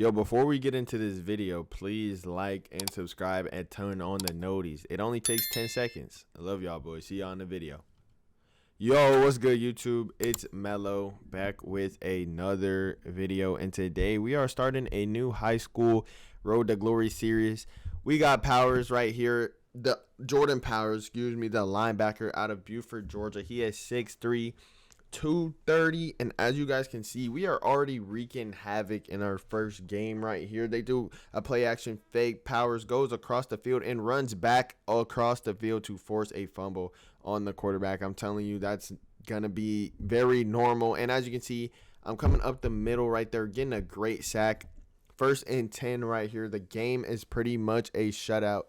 Yo, before we get into this video, please like and subscribe and turn on the noties. It only takes 10 seconds. I love y'all, boys. See y'all in the video. Yo, what's good, YouTube? It's Mello back with another video, and today we are starting a new high school Road to Glory series. We got Powers right here, the Jordan Powers, the linebacker out of Buford, Georgia. He is 6'3", 230, and as you guys can see, we are already wreaking havoc in our first game right here. They do a play action fake. Powers goes across the field and runs back across the field to force a fumble on the quarterback. I'm telling you, that's gonna be very normal. And as you can see, I'm coming up the middle right there, getting a great sack. 1st and 10 right here. The game is pretty much a shutout.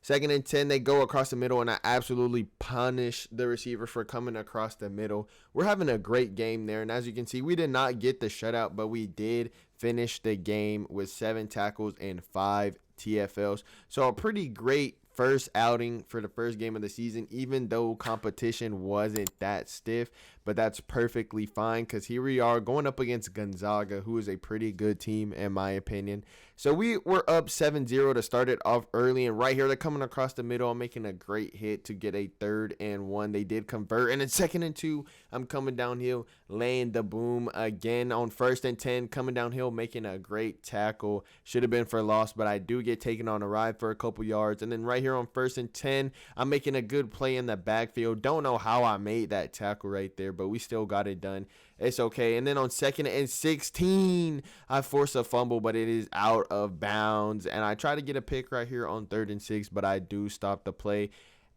2nd and 10, they go across the middle, and I absolutely punish the receiver for coming across the middle. We're having a great game there, and as you can see, we did not get the shutout, but we did finish the game with 7 tackles and 5 TFLs. So a pretty great first outing for the first game of the season, even though competition wasn't that stiff. But that's perfectly fine because here we are going up against Gonzaga, who is a pretty good team in my opinion. So we were up 7-0 to start it off early, and right here they're coming across the middle. I'm making a great hit to get a 3rd and 1. They did convert, and then 2nd and 2, I'm coming downhill, laying the boom again on 1st and 10, coming downhill, making a great tackle. Should have been for loss, but I do get taken on a ride for a couple yards. And then right here on 1st and 10, I'm making a good play in the backfield. Don't know how I made that tackle right there, but we still got it done. It's okay. And then on 2nd and 16, I force a fumble, but it is out of bounds. And I try to get a pick right here on 3rd and 6, but I do stop the play.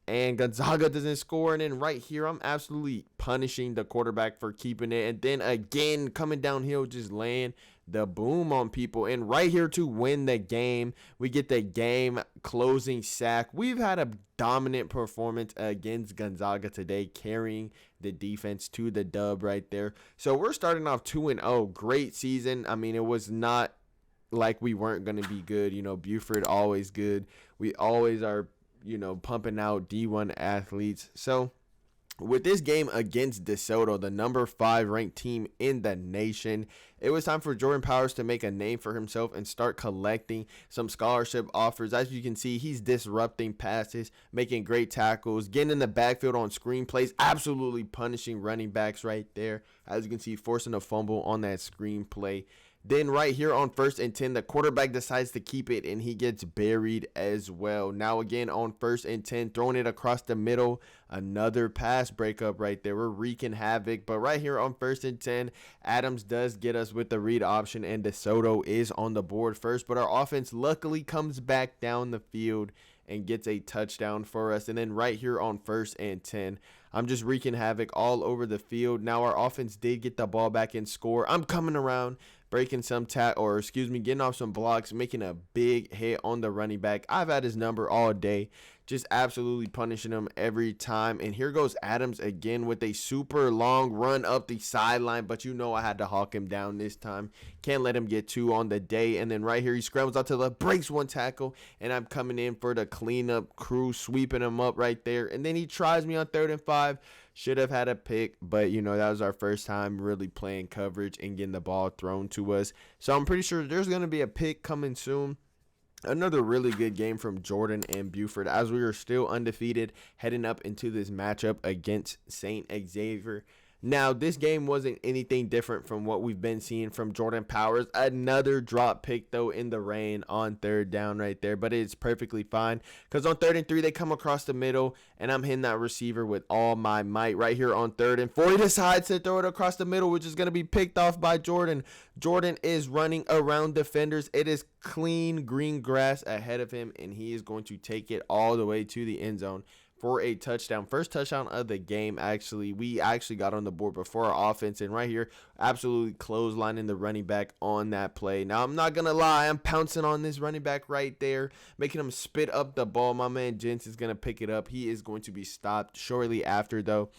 And Gonzaga doesn't score. And then right here, I'm absolutely punishing the quarterback for keeping it. And then again, coming downhill, just laying the boom on people. And right here to win the game, we get the game closing sack. We've had a dominant performance against Gonzaga today, carrying the defense to the dub right there. So we're starting off 2-0. Great season. I mean, it was not like we weren't going to be good. You know, Buford always good. We always are, pumping out D1 athletes. So with this game against DeSoto, the number 5 ranked team in the nation, it was time for Jordan Powers to make a name for himself and start collecting some scholarship offers. As you can see, he's disrupting passes, making great tackles, getting in the backfield on screen plays, absolutely punishing running backs right there. As you can see, forcing a fumble on that screen play. Then right here on 1st and 10, the quarterback decides to keep it, and he gets buried as well. Now again on 1st and 10, throwing it across the middle. Another pass breakup right there. We're wreaking havoc. But right here on 1st and 10, Adams does get us with the read option, and DeSoto is on the board first. But our offense luckily comes back down the field and gets a touchdown for us. And then right here on 1st and 10, I'm just wreaking havoc all over the field. Now our offense did get the ball back and score. I'm coming around, breaking some getting off some blocks, making a big hit on the running back. I've had his number all day, just absolutely punishing him every time. And here goes Adams again with a super long run up the sideline, but I had to hawk him down this time. Can't let him get 2 on the day. And then right here, he scrambles out to the left, breaks 1 tackle, and I'm coming in for the cleanup crew, sweeping him up right there. And then he tries me on 3rd and 5. Should have had a pick, but that was our first time really playing coverage and getting the ball thrown to us. So I'm pretty sure there's going to be a pick coming soon. Another really good game from Jordan and Buford as we are still undefeated heading up into this matchup against St. Xavier. Now, this game wasn't anything different from what we've been seeing from Jordan Powers. Another drop pick, though, in the rain on 3rd down right there. But it's perfectly fine because on 3rd and 3, they come across the middle, and I'm hitting that receiver with all my might. Right here on 3rd and 4, he decides to throw it across the middle, which is going to be picked off by Jordan. Jordan is running around defenders. It is clean green grass ahead of him, and he is going to take it all the way to the end zone for a touchdown. First touchdown of the game, actually. We actually got on the board before our offense. And right here, absolutely clotheslining the running back on that play. Now, I'm not going to lie. I'm pouncing on this running back right there, making him spit up the ball. My man Jens is going to pick it up. He is going to be stopped shortly after, though.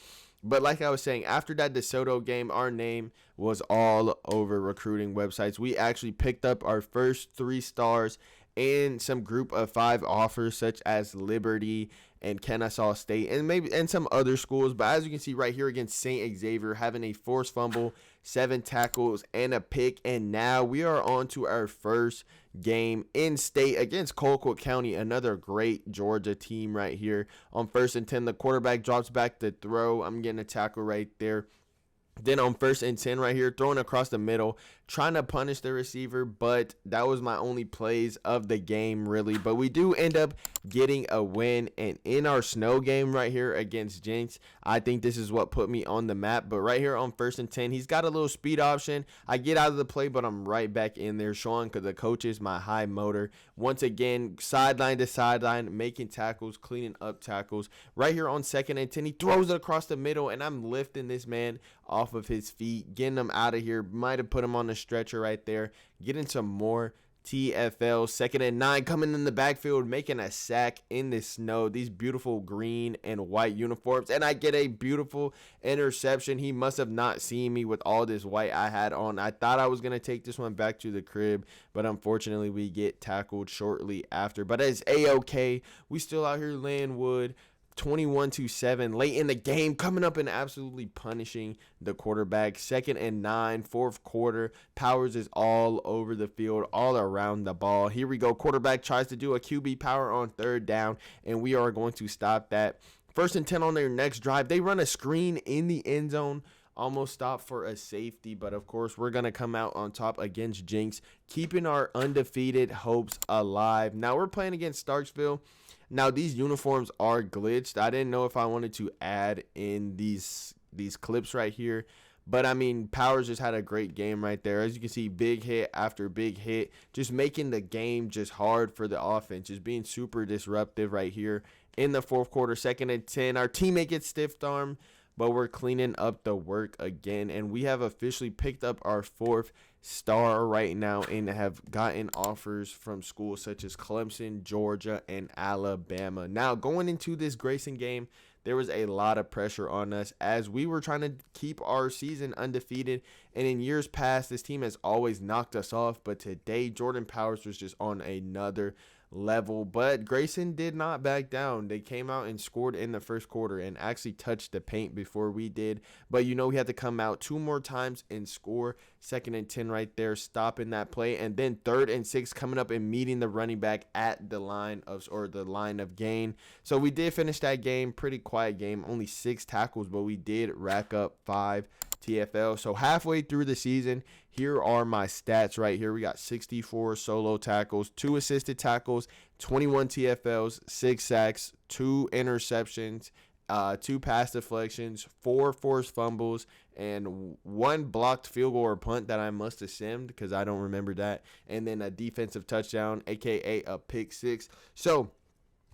But like I was saying, after that DeSoto game, our name was all over recruiting websites. We actually picked up our first 3 stars and some group of 5 offers such as Liberty and Kennesaw State and some other schools. But as you can see right here against St. Xavier, having a forced fumble, 7 tackles, and a pick. And now we are on to our first game in state against Colquitt County, another great Georgia team right here. On 1st and 10, the quarterback drops back to throw. I'm getting a tackle right there. Then on 1st and 10 right here, throwing across the middle, trying to punish the receiver, but that was my only plays of the game, really. But we do end up getting a win, and in our snow game right here against Jinx, I think this is what put me on the map. But right here on 1st and 10, he's got a little speed option. I get out of the play, but I'm right back in there, showing because the coach is my high motor. Once again, sideline to sideline, making tackles, cleaning up tackles. Right here on 2nd and 10, he throws it across the middle, and I'm lifting this man off of his feet, getting him out of here. Might have put him on the stretcher right there. Getting some more TFL. 2nd and 9, coming in the backfield, making a sack in the snow. These beautiful green and white uniforms, and I get a beautiful interception. He must have not seen me with all this white I had on. I thought I was going to take this one back to the crib, but unfortunately we get tackled shortly after. But it's A-okay. We still out here laying wood. 21-7 late in the game, coming up and absolutely punishing the quarterback. 2nd and 9, 4th quarter. Powers is all over the field, all around the ball. Here we go. Quarterback tries to do a QB power on 3rd down, and we are going to stop that. 1st and 10 on their next drive. They run a screen in the end zone. Almost stopped for a safety, but of course we're going to come out on top against Jinx, keeping our undefeated hopes alive. Now we're playing against Starksville. Now these uniforms are glitched. I didn't know if I wanted to add in these clips right here, but I mean, Powers just had a great game right there. As you can see, big hit after big hit, just making the game just hard for the offense, just being super disruptive right here in the 4th quarter. 2nd and 10, our teammate gets stiff arm, but we're cleaning up the work again, and we have officially picked up our 4th star right now and have gotten offers from schools such as Clemson, Georgia, and Alabama. Now, going into this Grayson game, there was a lot of pressure on us as we were trying to keep our season undefeated, and in years past, this team has always knocked us off, but today, Jordan Powers was just on another level. But Grayson did not back down. They came out and scored in the 1st quarter and actually touched the paint before we did, but you know we had to come out 2 more times and score. 2nd and 10 right there, stopping that play, and then 3rd and 6 coming up and meeting the running back at the line of gain. So we did finish that game. Pretty quiet game, only 6 tackles, but we did rack up 5 TFL. So halfway through the season, here are my stats right here. We got 64 solo tackles, 2 assisted tackles, 21 TFLs, 6 sacks, 2 interceptions, 2 pass deflections, 4 forced fumbles, and 1 blocked field goal or punt that I must have simmed because I don't remember that, and then a defensive touchdown, aka a pick 6. So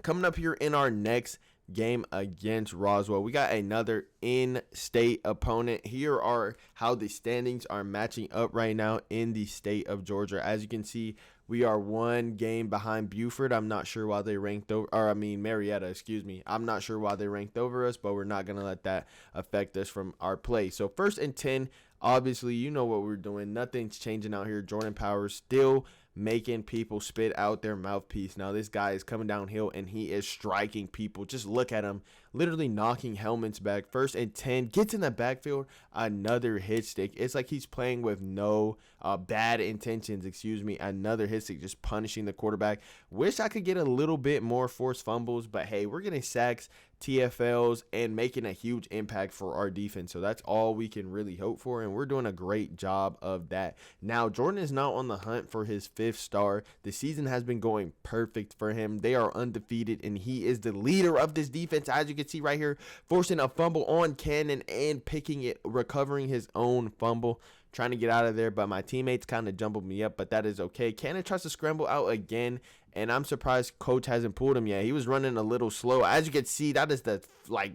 coming up here in our next game against Roswell, we got another in-state opponent. Here are how the standings are matching up right now in the state of Georgia. As you can see, we are 1 game behind Buford. I'm not sure why they ranked over, Marietta, excuse me. I'm not sure why they ranked over us, but we're not going to let that affect us from our play. So 1st and 10, obviously, you know what we're doing. Nothing's changing out here. Jordan Powers still making people spit out their mouthpiece. Now this guy is coming downhill and he is striking people. Just look at him, literally knocking helmets back. 1st and 10, gets in the backfield, another hit stick. It's like he's playing with no bad intentions, another hit stick, just punishing the quarterback. Wish I could get a little bit more forced fumbles, but hey, we're getting sacks, TFLs, and making a huge impact for our defense. So that's all we can really hope for, and we're doing a great job of that. Now, Jordan is now on the hunt for his 5th star. The season has been going perfect for him. They are undefeated, and he is the leader of this defense, as you can see right here, forcing a fumble on Cannon and picking it, recovering his own fumble, trying to get out of there, but my teammates kind of jumbled me up, but that is okay. Cannon tries to scramble out again, and I'm surprised coach hasn't pulled him yet. He was running a little slow. As you can see, that is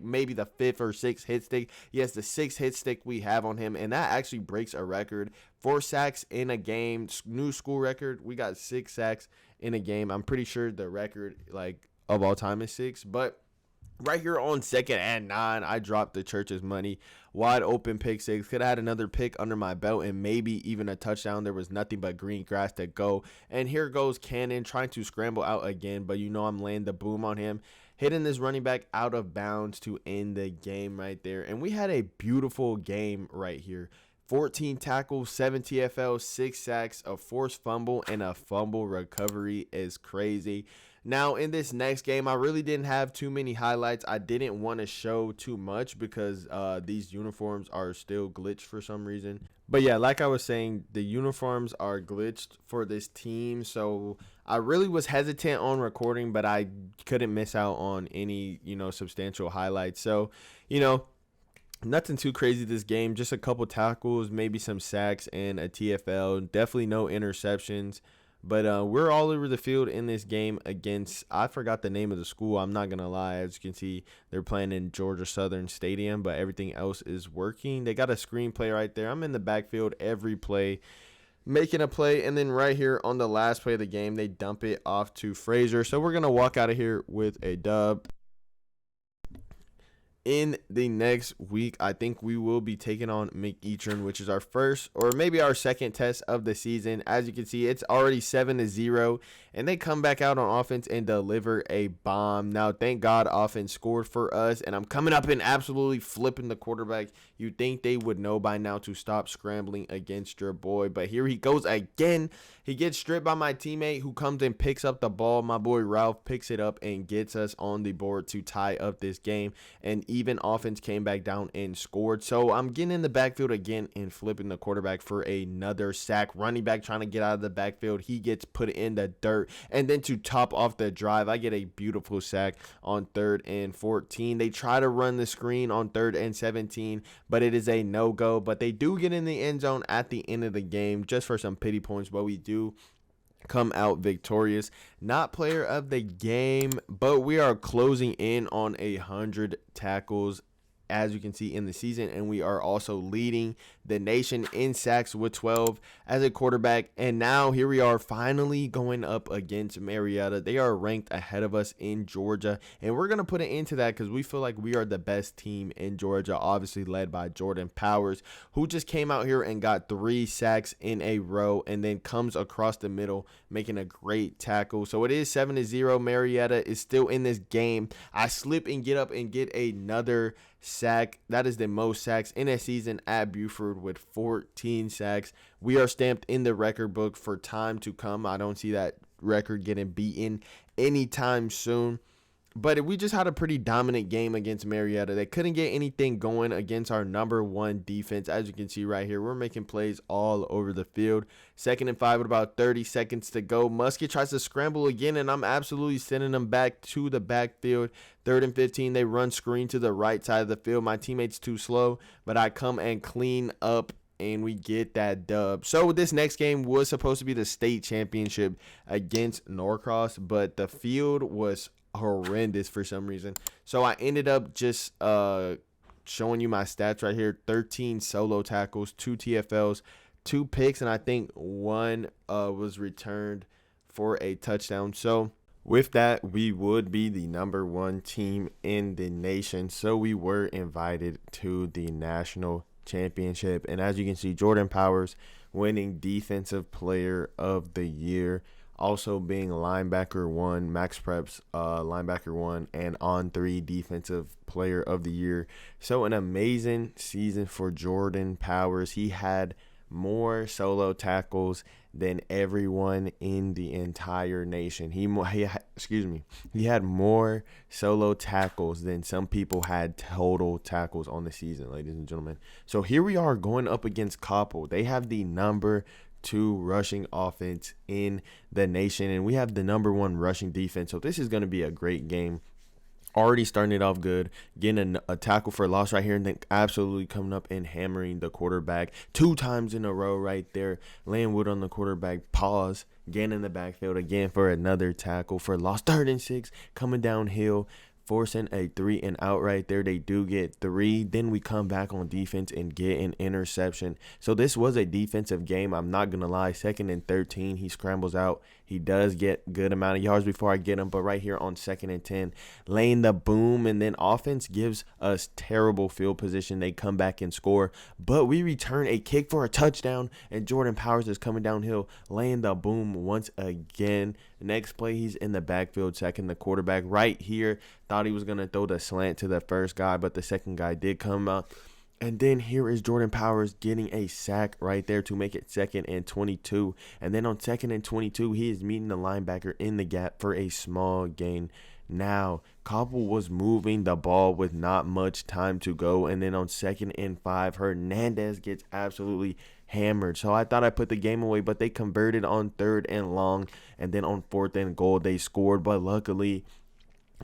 maybe the 5th or 6th hit stick. Yes, the 6th hit stick we have on him, and that actually breaks a record. 4 sacks in a game, new school record. We got 6 sacks in a game. I'm pretty sure the record of all time is 6, but right here on 2nd and 9, I dropped the church's money. Wide open pick 6. Could have had another pick under my belt and maybe even a touchdown. There was nothing but green grass to go. And here goes Cannon trying to scramble out again, but you know I'm laying the boom on him, hitting this running back out of bounds to end the game right there. And we had a beautiful game right here. 14 tackles, 7 TFLs, 6 sacks, a forced fumble, and a fumble recovery is crazy. Now, in this next game, I really didn't have too many highlights. I didn't want to show too much because these uniforms are still glitched for some reason. But yeah, like I was saying, the uniforms are glitched for this team. So I really was hesitant on recording, but I couldn't miss out on any, substantial highlights. So, nothing too crazy this game. Just a couple tackles, maybe some sacks, and a TFL. Definitely no interceptions. But we're all over the field in this game against, I forgot the name of the school. I'm not going to lie. As you can see, they're playing in Georgia Southern Stadium, but everything else is working. They got a screenplay right there. I'm in the backfield every play, making a play. And then right here on the last play of the game, they dump it off to Frazier. So we're going to walk out of here with a dub. In the next week, I think we will be taking on McEachern, which is our first or maybe our second test of the season. As you can see, it's already 7-0, and they come back out on offense and deliver a bomb. Now, thank God offense scored for us, and I'm coming up and absolutely flipping the quarterback. You'd think they would know by now to stop scrambling against your boy, but here he goes again. He gets stripped by my teammate who comes and picks up the ball. My boy Ralph picks it up and gets us on the board to tie up this game, and even offense came back down and scored. So I'm getting in the backfield again and flipping the quarterback for another sack. Running back trying to get out of the backfield. He gets put in the dirt. And then to top off the drive, I get a beautiful sack on 3rd and 14. They try to run the screen on 3rd and 17, but it is a no-go. But they do get in the end zone at the end of the game just for some pity points, but we do come out victorious. Not player of the game, but we are closing in on 100 tackles, as you can see, in the season, and we are also leading the nation in sacks with 12 as a quarterback. And now here we are finally going up against Marietta. They are ranked ahead of us in Georgia, and we're going to put an end to that because we feel like we are the best team in Georgia, obviously led by Jordan Powers, who just came out here and got 3 sacks in a row and then comes across the middle making a great tackle. So it is 7-0. Marietta is still in this game. I slip and get up and get another sack. That is the most sacks in a season at Buford with 14 sacks. We are stamped in the record book for time to come. I don't see that record getting beaten anytime soon. But we just had a pretty dominant game against Marietta. They couldn't get anything going against our #1 defense. As you can see right here, we're making plays all over the field. 2nd and 5 with about 30 seconds to go. Musket tries to scramble again, and I'm absolutely sending them back to the backfield. 3rd and 15, they run screen to the right side of the field. My teammate's too slow, but I come and clean up, and we get that dub. So this next game was supposed to be the state championship against Norcross, but the field was horrendous for some reason. So I ended up just showing you my stats right here. 13 solo tackles, 2 TFLs, 2 picks, and I think 1 was returned for a touchdown. So with that, we would be the #1 team in the nation. So we were invited to the national championship. And as you can see, Jordan Powers winning Defensive Player of the Year. Also being linebacker 1, Max Preps linebacker 1, and on 3 Defensive Player of the Year. So an amazing season for Jordan Powers. He had more solo tackles than everyone in the entire nation. He had more solo tackles than some people had total tackles on the season, ladies and gentlemen. So here we are going up against Koppel. They have the #2 rushing offense in the nation, and we have the #1 rushing defense. So this is going to be a great game. Already starting it off good, getting a tackle for a loss right here, and then absolutely coming up and hammering the quarterback 2 times in a row right there. Laying wood on the quarterback, pause, getting in the backfield again for another tackle for a loss. 3rd and 6, coming downhill, forcing a 3 and out right there. They do get 3. Then we come back on defense and get an interception. So this was a defensive game. I'm not going to lie. 2nd and 13, he scrambles out. He does get good amount of yards before I get him. But right here on 2nd and 10, laying the boom. And then offense gives us terrible field position. They come back and score. But we return a kick for a touchdown. And Jordan Powers is coming downhill, laying the boom once again. Next play, he's in the backfield, sacking the quarterback right here. Thought he was going to throw the slant to the first guy, but the second guy did come up And then here is Jordan Powers getting a sack right there to make it 2nd and 22. And then on 2nd and 22, he is meeting the linebacker in the gap for a small gain. Now, Koppel was moving the ball with not much time to go. And then on 2nd and 5, Hernandez gets absolutely hammered. So I thought I put the game away, but they converted on 3rd and long. And then on 4th and goal, they scored. But luckily,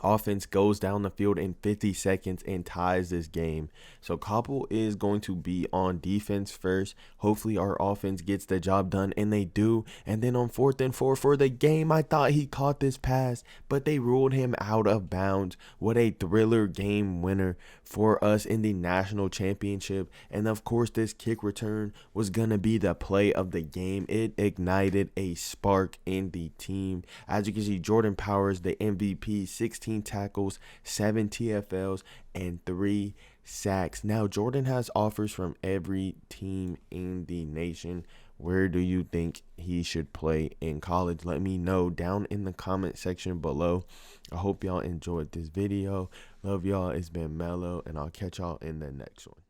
offense goes down the field in 50 seconds and ties this game. So Koppel is going to be on defense first. Hopefully our offense gets the job done, and they do. And then on 4th and 4 for the game, I thought he caught this pass, but they ruled him out of bounds. What a thriller game winner for us in the national championship. And of course, this kick return was going to be the play of the game. It ignited a spark in the team. As you can see, Jordan Powers, the MVP, 16 tackles, 7 TFLs, and 3 sacks. Now, Jordan has offers from every team in the nation. Where do you think he should play in college? Let me know down in the comment section below. I hope y'all enjoyed this video. Love y'all. It's been Mello, and I'll catch y'all in the next one.